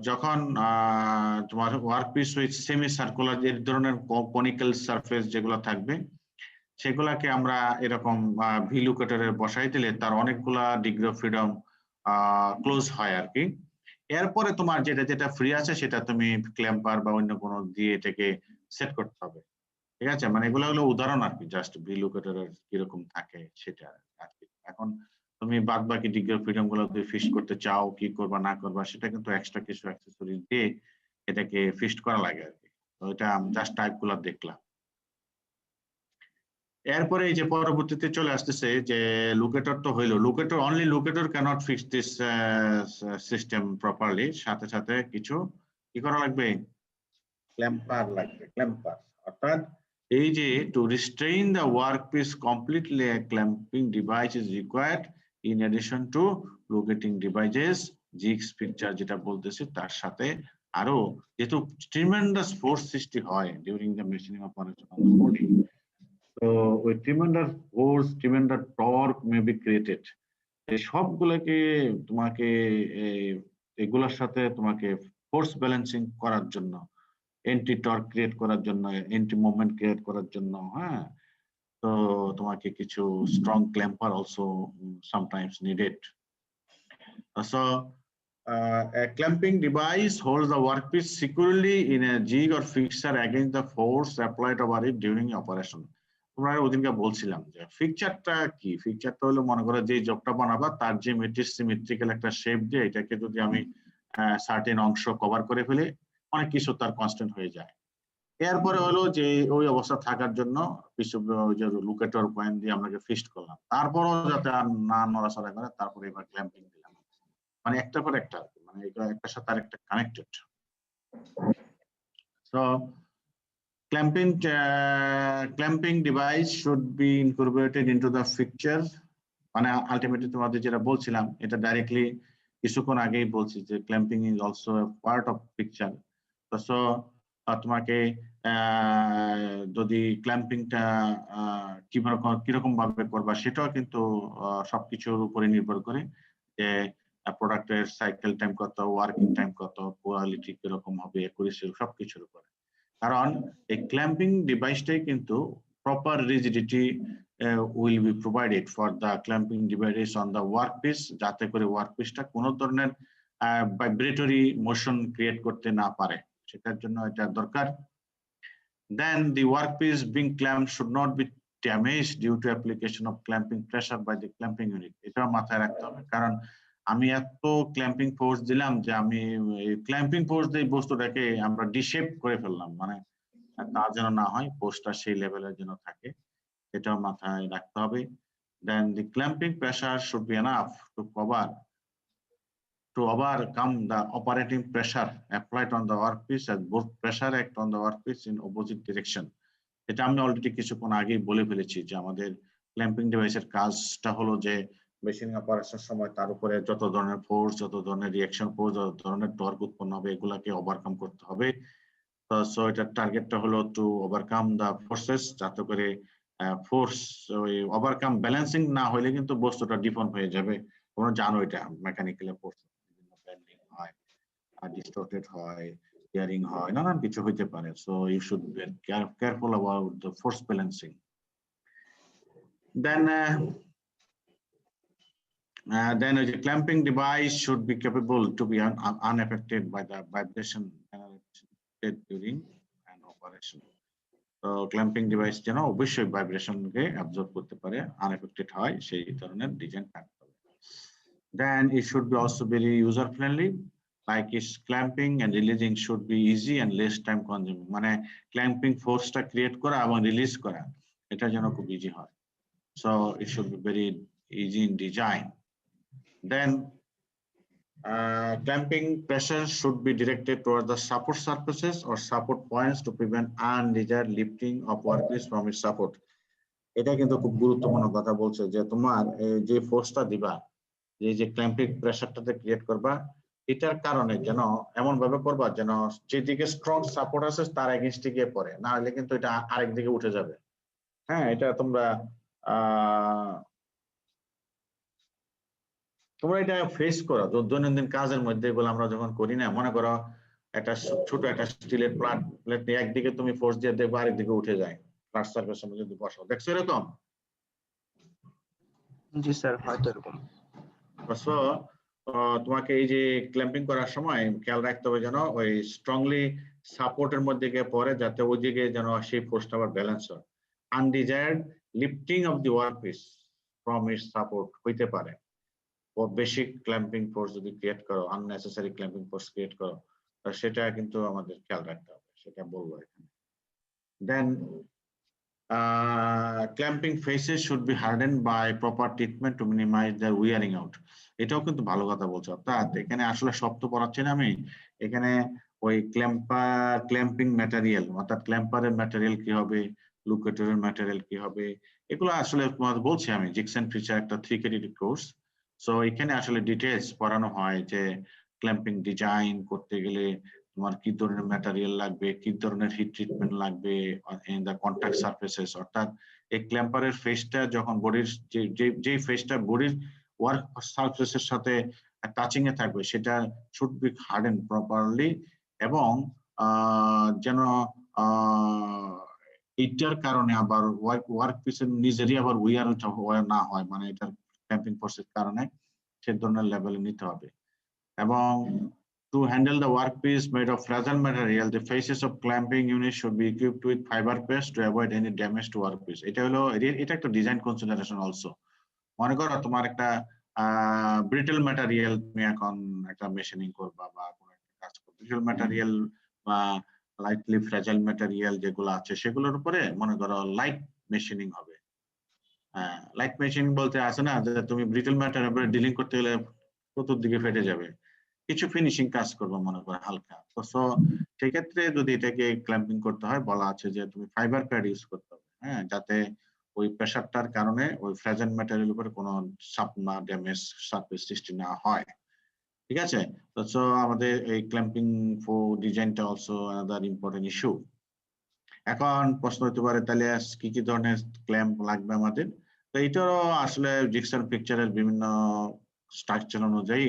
যখন তোমার work piece with semi circular এই ধরনের কনিক্যাল সারফেস যেগুলো থাকবে, সেগুলাকে আমরা এরকম ভি লোকেটরে বসাই দিলে তার অনেকগুলা ডিগ্রি অফ ফ্রিডম ক্লোজ হয় আর কি। এরপরে তোমার যেটা যেটা ফ্রি আছে সেটা তুমি ক্ল্যাম্পার বা অন্য কোনো দিয়ে এটাকে সেট করতে হবে। ঠিক আছে, মানে এগুলো হলো উদাহরণ আর কি, জাস্ট ভিলোকেটরের কিরকম থাকে সেটা আর কি। এখন তুমি বাদ বাকি ডিগ্রি অফ ফ্রিডম গুলো যদি ফিক্স করতে চাও, কি করবা না করবা সেটা কিন্তু এক্সট্রা কিছু অ্যাক্সেসরিজ দিয়ে এটাকে ফিক্সড করা লাগে আর কি। তো এটা জাস্ট টাইপ গুলো দেখলাম। এরপরে এই যে পরবর্তীতে চলে আসতেছে যে লোকেটর তো হইলো, locator only locator cannot fix this system properly, সাথে সাথে কিছু কি করা লাগবে, ক্ল্যাম্পার লাগবে, ক্ল্যাম্পার। অর্থাৎ এই যে to restrain the workpiece completely a clamping device is required in addition to locating devices, jigs picture যেটা বলতেছি তার সাথে আরো যেহেতু ট্রিমেন্ডাস ফোর্স সৃষ্টি হয় during the machining operation of the body, তো ওই tremendous force, tremendous torque may be created. এই সবগুলোকে তোমাকে এগুলোর সাথে তোমাকে ফোর্স ব্যালেন্সিং করার জন্য, এন্টি টর্ক ক্রিয়েট করার জন্য, এন্টি মুভমেন্ট ক্রিয়েট করার জন্য, হ্যাঁ, তো তোমাকে কিছু strong clamper also sometimes needed. So a clamping device holds the workpiece securely in a jig or fixture against the force applied over it during operation. তোমরা ওদিনকে বলছিলাম যে ফিকচারটা কি, ফিকচারটা হলো মনে করো যে জবটা বানাবা তার যে সিমেট্রিক্যাল একটা শেপ দিয়ে এটাকে যদি আমি সার্টেন অংশ কভার করে ফেলি, অনেক কিছু তার কনস্ট্যান্ট হয়ে যায়। এরপরে হলো যে ওই অবস্থা থাকার জন্য কিছু যে লোকেটর পয়েন্ট দিয়ে আমরা ফিক্সড করলাম, তারপরও যাতে আর না নড়াচড়া করে, তারপরে এবার ক্ল্যাম্পিং দিলাম, মানে একটার পর একটা, মানে এটা একটার সাথে আরেকটা connected. So clamping device should be incorporated into the fixture, মানে আলটিমেটলি তোমাদের যেটা বলছিলাম এটা ডাইরেক্টলি কিছুক্ষণ আগেই বলছি যে clamping is also part of picture. So তোমাকে যদি ক্ল্যাম্পিংটা কিরকম ভাবে করবা সেটাও কিন্তু সবকিছুর উপরে নির্ভর করে, যে প্রোডাক্টের সাইকেল টাইম কত, ওয়ার্কিং টাইম কত, কোয়ালিটি কিরকম হবে, একুরেসি, সবকিছুর উপরে। কারণ এই ক্ল্যাম্পিং ডিভাইসটাই কিন্তু proper rigidity will be provided for the clamping device on the workpiece, যাতে করে ওয়ার্কপিসটা কোনো ধরনের ভাইব্রেটরি মোশন ক্রিয়েট করতে না পারে, সেটার জন্য এটা দরকার। Then the workpiece being clamped should not be damaged due to application of clamping pressure by the clamping unit. এটা মাথায় রাখতে হবে, কারণ আমি এত ক্ল্যাম্পিং ফোর্স দিলাম যে আমি ক্ল্যাম্পিং ফোর্স দিয়ে বস্তুটাকে আমরা ডিশেপ করে ফেললাম, মানে তা যেন না হয়, পোস্টটা সেই লেভেলের যেন থাকে, এটাও মাথায় রাখতে হবে। Then the clamping pressure should be enough to overcome the operating pressure applied on the workpiece, as both pressure act on the workpiece in opposite direction. এটা আমি অলরেডি কিছুক্ষণ আগেই বলে ফেলেছি যে আমাদের ক্ল্যাম্পিং ডিভাইসের কাজটা হলো যে মেশিনিং অপারেশনের সময় তার উপরে যত ধরনের ফোর্স, যত ধরনের রিঅ্যাকশন ফোর্স, যত ধরনের টর্ক উৎপন্ন হবে এগুলাকে ওভারকাম করতে হবে। তো সো এটার টার্গেটটা হলো টু ওভারকাম দ্য ফোর্সেস, যাতে করে ফোর্স ওই ওভারকাম ব্যালেন্সিং না হইলে কিন্তু বস্তুটা ডিফর্ম হয়ে যাবে। তোমরা জানো এটা মেকানিক্যালি ফোর্স বিভিন্ন বেন্ডিং হয়, ডিস্টর্টেড হয়, টিয়ারিং হয়, নানান কিছু হইতে পারে। So you should be careful about the force balancing. Then the clamping device should be capable to be unaffected by the vibration generated during an operation. So clamping device যেন অবশ্যই ভাইব্রেশনকে অ্যাবজর্ব করতে পারে, আনএফেক্টেড হয়, সেই ধরনের ডিজাইন থাকতে হবে। Then it should be also very user friendly, like its clamping and releasing should be easy and less time consuming, মানে ক্ল্যাম্পিং ফোর্সটা ক্রিয়েট করা এবং রিলিজ করা এটা যেন খুব ইজি হয়। So it should be very easy in design. Then clamping pressure should be directed towards the support surfaces or support points to prevent undesired lifting of workpiece from its support. এটা কিন্তু খুব গুরুত্বপূর্ণ কথা বলছে যে তোমার যে ফোর্সটা দিবা, যে ক্ল্যাম্পিং প্রেসারটাতে ক্রিয়েট করবা, এটার কারণে যেন এমন ভাবে করবা যেন যেদিকে স্ট্রং সাপোর্ট আছে তার এগেইনস্টে গিয়ে পড়ে, না হলে কিন্তু এটা আরেক দিকে উঠে যাবে। হ্যাঁ, এটা তোমরা এটা ফেস করো দৈনন্দিন কাজের মধ্যে, এগুলো আমরা যখন করি না, মনে করো একটা ছোট একটা স্টিলের প্লেট নিয়ে একদিকে তুমি ফোর্স দিয়ে দেখবো আরেক দিকে উঠে যায়, ফ্ল্যাট সারফেসের মধ্যে যদি বসাও, দেখছো এরকম? জি স্যার, হয়তো এরকম। সো তোমাকে এই যে ক্ল্যাম্পিং করার সময় খেয়াল রাখতে হবে যেন ওই স্ট্রংলি সাপোর্টের মধ্যে গিয়ে পড়ে, যাতে ওইদিকে যেন সেই ফোর্সটা আবার ব্যালেন্স হয়। Undesired lifting of the workpiece from its support হইতে পারে। বেশি ক্ল্যাম্পিং ফোর্স যদি ক্রিয়েট করো, আননেসেসারি ক্ল্যাম্পিং ফোর্স ক্রিয়েট করো, সেটা কিন্তু আমাদের খেয়াল রাখতে হবে, সেটা বলবো এখানে। দেন clamping faces should be hardened by proper treatment to minimize their wearing out. এটাও কিন্তু ভালো কথা বলছো। অর্থাৎ এখানে আসলে শব্দ পড়াচ্ছি না আমি, এখানে ওই ক্ল্যাম্পিং ম্যাটেরিয়াল, অর্থাৎ ক্ল্যাম্পারের ম্যাটেরিয়াল কি হবে, লুকেটরের ম্যাটেরিয়াল কি হবে, এগুলো আসলে তোমাদের বলছি আমি। জিগস এন্ড ফিচার একটা 3 ক্রেডিট কোর্স, সো এখানে আসলে ডিটেইলস পড়ানো হয় যে ক্ল্যাম্পিং ডিজাইন করতে গেলে তোমার কি ধরনের ম্যাটেরিয়াল লাগবে, কি ধরনের হিট ট্রিটমেন্ট লাগবে ইন দা কন্টাক্ট সারফেসেস। অর্থাৎ এই ক্ল্যাম্পারের ফেসটা যখন বডির যে ফেসটা বডির ওয়ার্ক সারফেসের সাথে টাচিং এ থাকবে, সেটা শুড বি হার্ডেন প্রপারলি, এবং যেন এইটার কারণে আবার ওয়ার্ক পিসের নিজেরই আবার উইয়ার না হয়, মানে এটার ক্ল্যাম্পিং ফোর্সের কারণে সে ধরনের লেভেলে নিতে হবে। এবং to handle the workpiece made of fragile material, the faces of clamping unit should be equipped with fiber paste to avoid any damage to workpiece. এটা একটা ডিজাইন কনসিডারেশন অলসো। মনে করো তোমার একটা ব্রিটল ম্যাটেরিয়াল, তুমি এখন একটা মেশিনিং করবা বা কোনো একটা কাজ করবে, ব্রিটল ম্যাটেরিয়াল বা লাইটলি ফ্র্যাজাইল ম্যাটেরিয়াল যেগুলো আছে সেগুলোর উপরে মনে করো লাইট মেশিনিং হবে। লাইট মেশিনিং বলতে আছে না যে তুমি ব্রিটল ম্যাটেরিয়াল উপরে ডিলিং করতে গেলে চতুর্দিকে ফেটে যাবে, কিছু ফিনিশিং কাজ করবো মনে করো হালকা। তো সেক্ষেত্রে যদি এটাকে ক্ল্যাম্পিং করতে হয়, বলা আছে যে তুমি ফাইবার প্যাড ইউজ করতে হবে, হ্যাঁ, যাতে ওই প্রেসারটার কারণে ওই ফ্র্যাজাইল ম্যাটেরিয়াল উপরে কোনো চাপ না, ড্যামেজ সারফেস সৃষ্টি না হয়। ঠিক আছে? তো আমাদের এই ক্ল্যাম্পিং ফর ডিজাইনটা অলসো আনাদার ইম্পর্টেন্ট ইস্যু। এখন প্রশ্ন হতে পারে তাহলে কি কি ধরনের ক্ল্যাম্প লাগবে আমাদের? তো এটারও আসলে জিগসার পিকচারের বিভিন্ন স্ট্রাকচার অনুযায়ী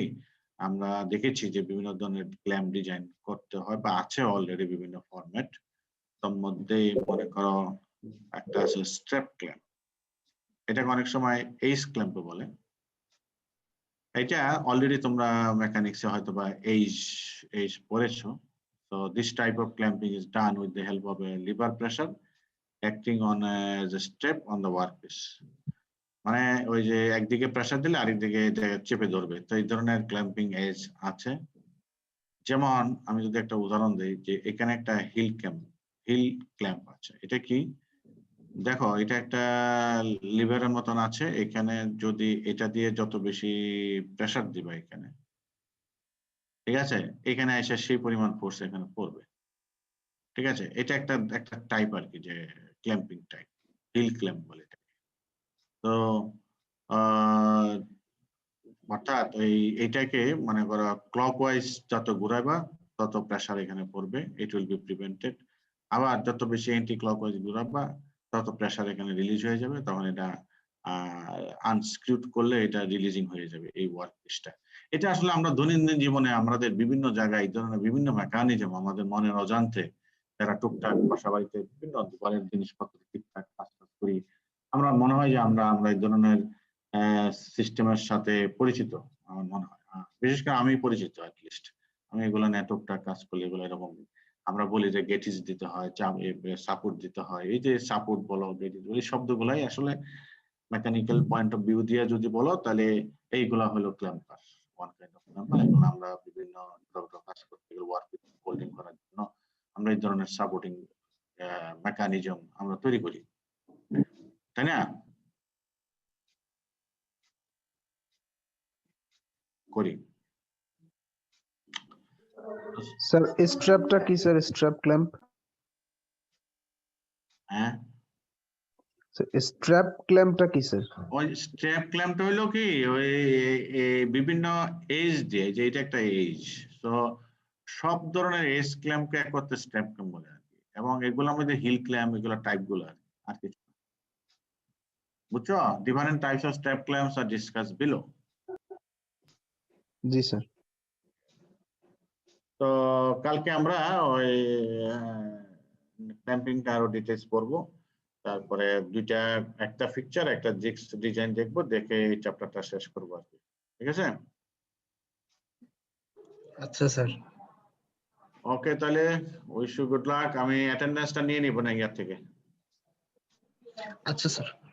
আমরা দেখেছি যে বিভিন্ন ধরনের ক্ল্যাম্প ডিজাইন করতে হয় বা আছে অলরেডি বিভিন্ন ফরম্যাট। তার মধ্যে মনে করো একটা আছে স্ট্র্যাপ ক্ল্যাম্প, এটাকে অনেক সময় এইস ক্ল্যাম্প বলে। এটা অলরেডি তোমরা মেকানিক্সে হয়তো বা এইস পড়েছো। So this type of clamping is done with the help of a lever pressure acting on as a strap on the workpiece. মানে ওই যে একদিকে প্রেসার দিলে আরেকদিকে এটা চেপে ধরবে। তো এই ধরনের ক্ল্যাম্পিং এজ আছে। যেমন আমি যদি একটা উদাহরণ দিই, যে এখানে একটা হিল ক্ল্যাম্প আছে। এটা কি দেখো, এটা একটা লিভারের মতন আছে। এখানে যদি এটা দিয়ে যত বেশি প্রেসার দিবা এখানে, ঠিক আছে, এখানে এসে সেই পরিমাণ ফোর্স এখানে পড়বে। ঠিক আছে, এটা একটা টাইপ আর কি, যে ক্ল্যাম্পিং টাইপ, হিল ক্ল্যাম্প বলে এটা। তো অর্থাৎ এইটাকে মনে করো ক্লকওয়াইজ যত ঘুরাবা তত প্রেসার এখানে পড়বে, ইট উইল বি প্রিভেন্টেড। আবার যত বেশি অ্যান্টি ক্লকওয়াইজ ঘুরাবা তত প্রেসার এখানে রিলিজ হয়ে যাবে, তখন এটা আনস্ক্রিউড করলে এটা রিলিজিং হয়ে যাবে এই ওয়ার্কপিসটা। এটা আসলে আমরা দৈনন্দিন জীবনে আমাদের বিভিন্ন জায়গায় এই ধরনের বিভিন্ন মেকানিজম আমাদের মনের অজান্তে, যারা টুকটাক বাসা বাড়িতে বিভিন্ন ধরনের জিনিসপত্র ঠিকঠাক কাজ করি, আমরা মনে হয় যে আমরা এই ধরনের সিস্টেমের সাথে পরিচিত। আমার মনে হয়, বিশেষ করে আমি পরিচিত, অ্যাটলিস্ট আমি এগুলো নিয়ে টুকটাক কাজ করলে এগুলো এরকম আমরা বলি যে গেটিস দিতে হয়, সাপোর্ট দিতে হয়। এই যে সাপোর্ট বলো, গেটিস বলো, এই শব্দগুলাই আসলে মেকানিক্যাল পয়েন্ট অফ ভিউ দিয়ে যদি বলো তাহলে এইগুলা হলো ক্ল্যাম্পার, ওয়ান কাইন্ড অফ ক্ল্যাম্পার। এগুলো আমরা বিভিন্ন কাজ করতে গেলে ওয়ার্ক হোল্ডিং করার জন্য আমরা এই ধরনের সাপোর্টিং মেকানিজম আমরা তৈরি করি, তাই না? করি। স্যার স্ট্র্যাপটা কি স্যার? Strap clamp? হ্যাঁ, স্ট্র্যাপ ক্ল্যাম্পটা কি স্যার? ওই স্ট্র্যাপ ক্ল্যাম্পটা হলো কি, ওই বিভিন্ন এজ দিয়ে, যে এটা একটা এজ, তো সব ধরনের এজ ক্ল্যাম্পকে এক করতে স্ট্র্যাপ ক্ল্যাম্প বলে আর কি। এবং এগুলোর মধ্যে হিল ক্ল্যাম্প, এগুলো টাইপ গুলো আর কিছু, বুঝছো? Different types of strap clamps are discuss below. জি স্যার। তো কালকে আমরা ওই ক্ল্যাম্পিংটা আরো ডিটেইলস পড়বো। তারপরে একটা ফিকচার, একটা জিগস ডিজাইন দেখবো, দেখে এই চ্যাপ্টারটা শেষ করবো আর কি। ঠিক আছে? আচ্ছা স্যার। ওকে, তাহলে উইশ ইউ গুড লাক। আমি অ্যাটেন্ডেন্সটা নিয়ে নিব না ইয়ার থেকে। আচ্ছা স্যার।